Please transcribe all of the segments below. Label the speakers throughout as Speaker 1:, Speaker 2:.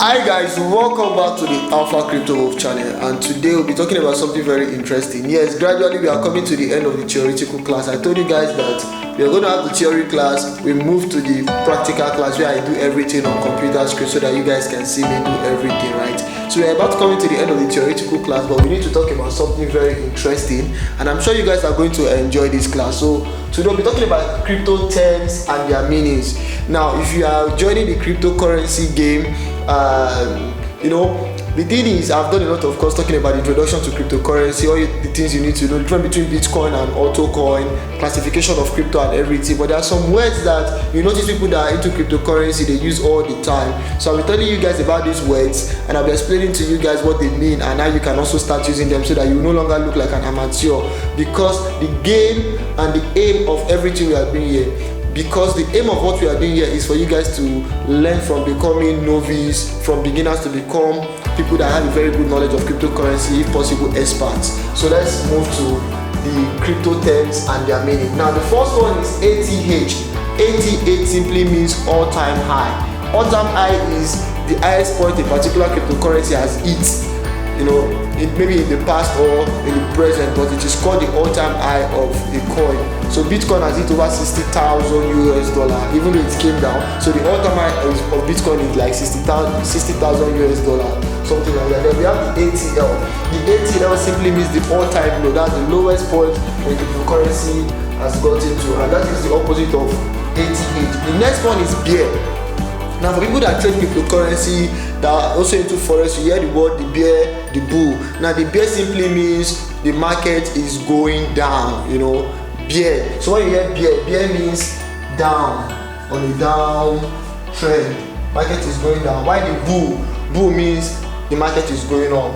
Speaker 1: Hi guys, welcome back to the Alpha Crypto Wolf channel, and today we'll be talking about something very interesting. Yes, gradually we are coming to the end of the theoretical class. I told you guys that we are going to have the theory class, we move to the practical class where I do everything on computer screen so that you guys can see me do everything, right? So we're about coming to the end of the theoretical class, but we need to talk about something very interesting, and I'm sure you guys are going to enjoy this class. So today we'll be talking about crypto terms and their meanings. Now, if you are joining the cryptocurrency game, the thing is, I've done a lot of course talking about the introduction to cryptocurrency, all the things you need to know, the difference between Bitcoin and altcoin, classification of crypto and everything. But there are some words that you notice people that are into cryptocurrency they use all the time. So I'll be telling you guys about these words, and I'll be explaining to you guys what they mean and how you can also start using them so that you no longer look like an amateur. Because the game and the aim of everything we are doing here, because the aim of what we are doing here is for you guys to learn from becoming novice, from beginners to become people that have a very good knowledge of cryptocurrency, if possible experts. So let's move to the crypto terms and their meaning. Now the first one is ATH. ATH simply means all-time high. All-time high is the highest point a particular cryptocurrency has hit, maybe in the past or in the present, but it is called the all-time high of a coin. So Bitcoin has hit over $60,000 US, even though it came down. So the all-time high of Bitcoin is like $60,000 US, something like that. Then we have the ATL. The ATL simply means the all-time low. That's the lowest point the cryptocurrency has gotten to, and that is the opposite of ATH. The next one is bear. Now for people that trade cryptocurrency, that are also into forex, you hear the word the bear, the bull. Now the bear simply means the market is going down, bear. So when you hear bear, bear means down, on a down trend. Market is going down. Why the bull means the market is going up.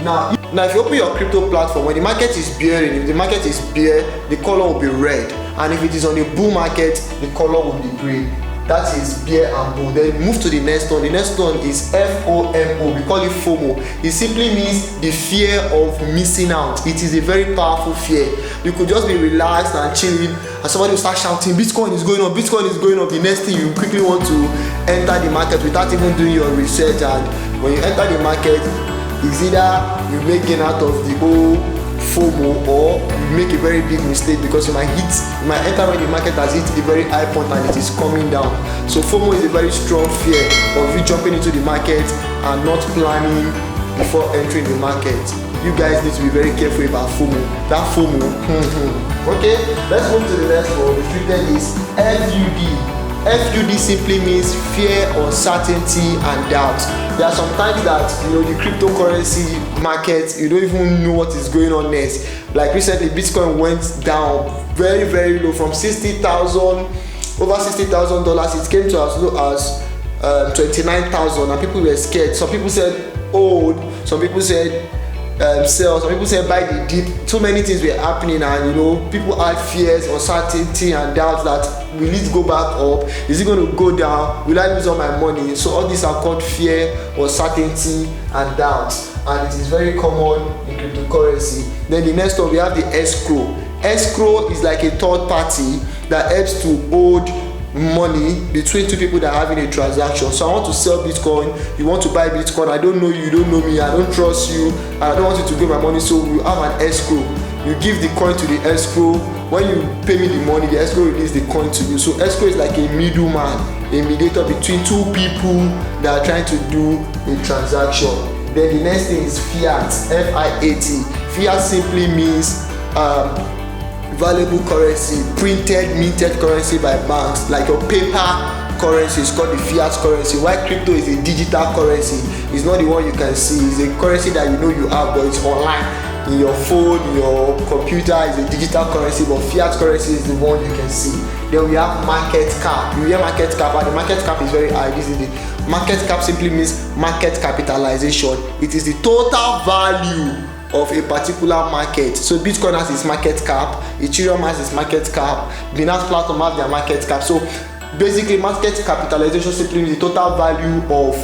Speaker 1: Now if you open your crypto platform, when the market is bearing, if the market is bear, the color will be red, and if it is on a bull market, the color will be green. That is bear and bull. Then move to the next one. The next one is FOMO. We call it FOMO. It simply means the fear of missing out. It is a very powerful fear. You could just be relaxed and chilling, and somebody will start shouting, Bitcoin is going up, Bitcoin is going up. The next thing, you quickly want to enter the market without even doing your research, and when you enter the market, it's either you make gain out of the whole FOMO, or you make a very big mistake because you might enter when the market has hit a very high point and it is coming down. So FOMO is a very strong fear of you jumping into the market and not planning before entering the market. You guys need to be very careful about FOMO. That FOMO. Okay, let's move to the next one. Restricted is FUD. FUD simply means fear, uncertainty, and doubt. There are some times that the cryptocurrency market, you don't even know what is going on next. Like recently, Bitcoin went down very, very low from $60,000, over $60,000. It came to as low as 29,000, and people were scared. Some people said hold, some people said sell, some people said buy the dip. So many things were happening, and people had fears, uncertainty, and doubts that will it go back up? Is it going to go down? Will I lose all my money? So all these are called fear, uncertainty, and doubts, and it is very common in cryptocurrency. Then the next one, we have the escrow. Escrow is like a third party that helps to hold money between two people that are having a transaction. So I want to sell Bitcoin, you want to buy Bitcoin, I don't know you, you don't know me, I don't trust you, and I don't want you to give my money, so we have an escrow. You give the coin to the escrow. When you pay me the money, the escrow release the coin to you. So escrow is like a middleman, a mediator between two people that are trying to do a transaction. Then the next thing is fiat, F-I-A-T. Fiat simply means valuable currency, printed, minted currency by banks, like your paper currency is called the fiat currency. While crypto is a digital currency, it's not the one you can see. It's a currency that you have, but it's online in your phone, your computer. Is a digital currency, but fiat currency is the one you can see. Then we have market cap. You hear market cap, and the market cap is very high. This is the market cap simply means market capitalization. It is the total value of a particular market. So Bitcoin has its market cap, Ethereum has its market cap, Binance Platform has their market cap. So basically, market capitalization simply means the total value of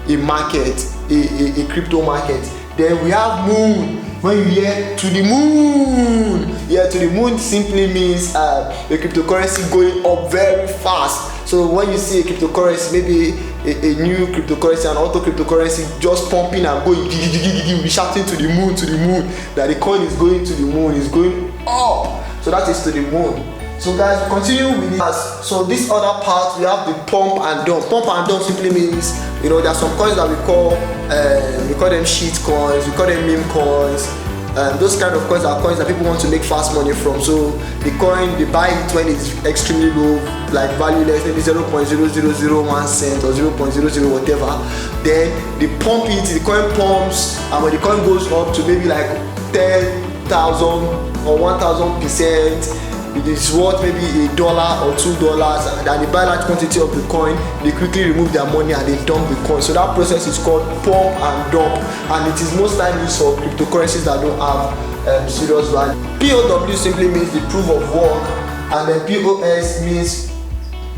Speaker 1: a market, a crypto market. Then we have moon. When you hear to the moon, to the moon simply means the cryptocurrency going up very fast. So when you see a cryptocurrency, maybe a new cryptocurrency, an auto cryptocurrency just pumping and going, you'll be shouting to the moon, that the coin is going to the moon, is going up. So that is to the moon. So guys, we continue with this. So this other part, we have the pump and dump. Pump and dump simply means, there are some coins that we call them shit coins, we call them meme coins. Those kind of coins are coins that people want to make fast money from. So the coin, they buy it when it's extremely low, like valueless, maybe 0.0001 cent or 0.00 whatever. Then they pump it, the coin pumps, and when the coin goes up to maybe like 10,000 or 1,000%, it is worth maybe $1 or $2, and they buy large quantity of the coin, they quickly remove their money and they dump the coin. So that process is called pump and dump, and it is most time used for cryptocurrencies that don't have serious value. POW simply means the proof of work, and then POS means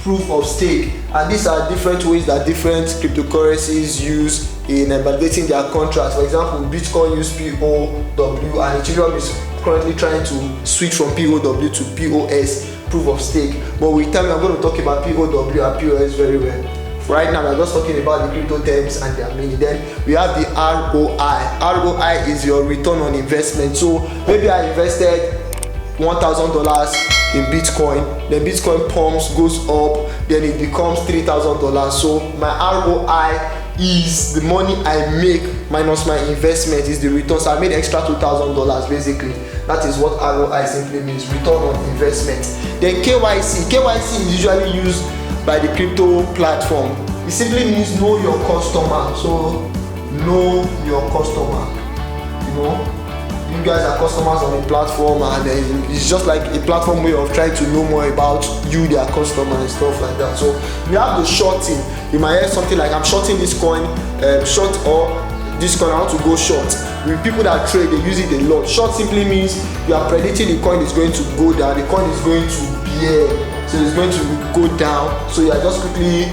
Speaker 1: proof of stake, and these are different ways that different cryptocurrencies use in validating their contracts. For example, Bitcoin use POW, and Ethereum is currently trying to switch from POW to POS, proof of stake. But with time, I'm going to talk about POW and POS very well. Right now, we're just talking about the crypto terms and their meaning. Then we have the ROI. ROI is your return on investment. So maybe I invested $1,000 in Bitcoin, then Bitcoin pumps, goes up, then it becomes $3,000. So my ROI is the money I make minus my investment, is the return. So I made extra $2,000 basically. That is what ROI simply means, return on investment. Then KYC is usually used by the crypto platform. It simply means know your customer. So know your customer. You guys are customers on a platform, and it's just like a platform way of trying to know more about you, their customer, and stuff like that. So we have the shorting. You might hear something like, I'm shorting this coin, short, or this coin I want to go short. With people that trade, they use it a lot. Short simply means you are predicting the coin is going to go down, the coin is going to bear, so it's going to go down. So you are just quickly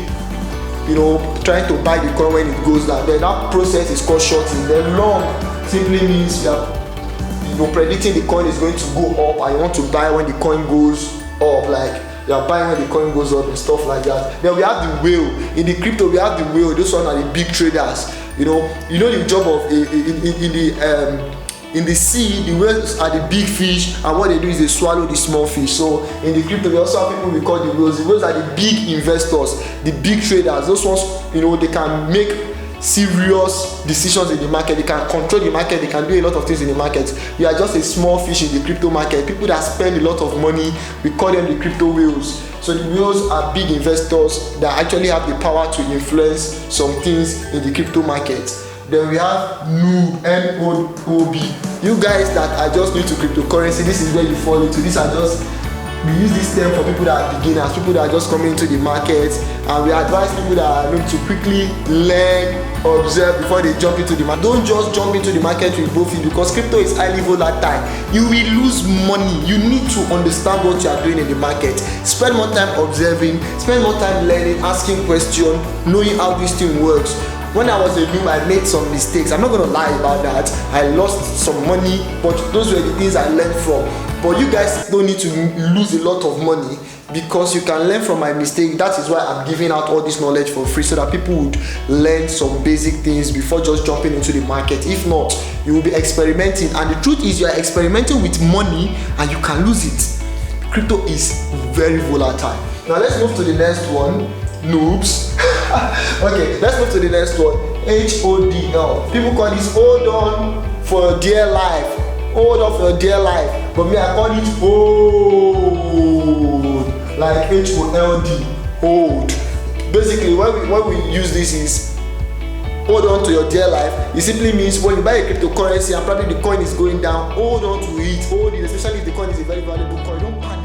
Speaker 1: trying to buy the coin when it goes down. Then that process is called shorting. Then long simply means you are predicting the coin is going to go up, and you want to buy when the coin goes up, like you are buying when the coin goes up and stuff like that. Then we have the whale. In the crypto, we have the whale. Those ones are the big traders. The job of in the sea, the whales are the big fish, and what they do is they swallow the small fish. So in the crypto, we also have people we call the whales. The whales are the big investors, the big traders. Those ones, they can make serious decisions in the market, they can control the market, they can do a lot of things in the market. You are just a small fish in the crypto market. People that spend a lot of money, we call them the crypto whales. So the whales are big investors that actually have the power to influence some things in the crypto market. Then we have noob, N-O-O-B. You guys that are just new to cryptocurrency, this is where you fall into. We use this term for people that are beginners, people that are just coming into the market, and we advise people that are going to quickly learn, observe before they jump into the market. Don't just jump into the market with both feet, because crypto is highly volatile. You will lose money. You need to understand what you are doing in the market. Spend more time observing, spend more time learning, asking questions, knowing how this thing works. When I was a noob, I made some mistakes. I'm not going to lie about that. I lost some money, but those were the things I learned from. But you guys don't need to lose a lot of money, because you can learn from my mistake. That is why I'm giving out all this knowledge for free, so that people would learn some basic things before just jumping into the market. If not, you will be experimenting, and the truth is you are experimenting with money and you can lose it. Crypto is very volatile. Now let's move to the next one. Noobs. Okay, let's move to the next one. HODL. People call this hold on for dear life. Hold on for your dear life. But me, I call it hold. Like HOLD. Hold. Basically, when we use this is hold on to your dear life. It simply means when you buy a cryptocurrency and probably the coin is going down, hold on to it. Hold it, especially if the coin is a very valuable coin. Don't panic.